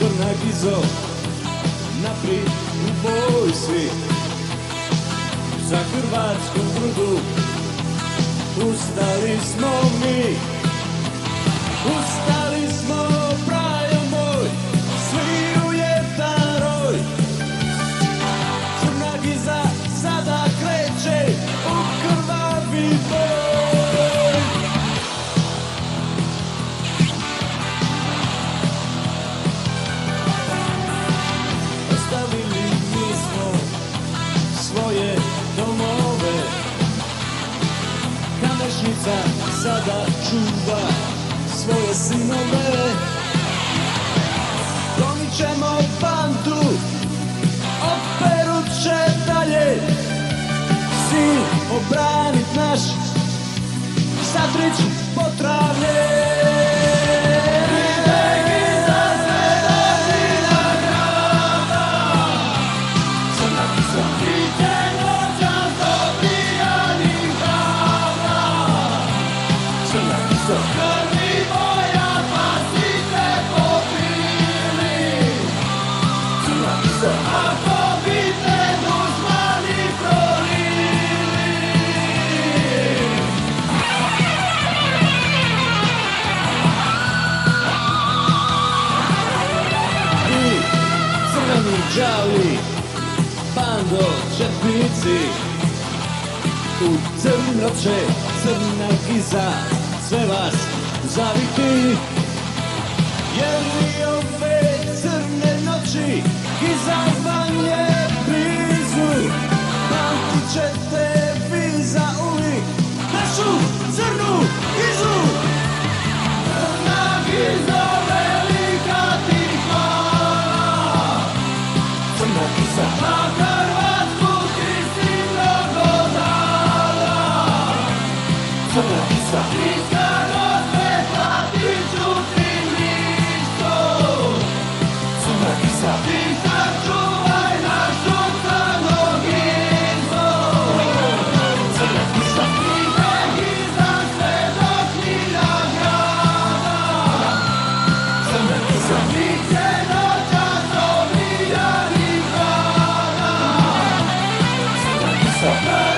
Crna Gizo, naprijed u boj svi, za hrvatsku grudu ustali smo mi. Ustali smo, brajo moj, svi u jedan roj. Crna Giza sada kreće u krvavi boj. Ostavili mi smo svoje domove, Kamešnica sada čuva svoje sinove. Gonit ćemo bandu, operut će dalje, sin obranit naš Satrić Potravlje. Đavli, bando, četnici, u crno će Crna Giza sve vas zaviti. Jer li ove crne noći Giza vam je blizu, pamtit ćete vi za uvijek našu Crnu Gizu. Crna Gizo, velika ti hvala, Crna Giza, na Hrvatsku ti si mnogo dala. Crna Giza, Iska Gospe, platit ću ti ništa. Crna Giza, ti sačuvaj našu Crnu Gizu. Crna Giza, Crna Giza, sve do knjiga grada. Crna Giza, niće noćas omiljani grada. Crna Giza,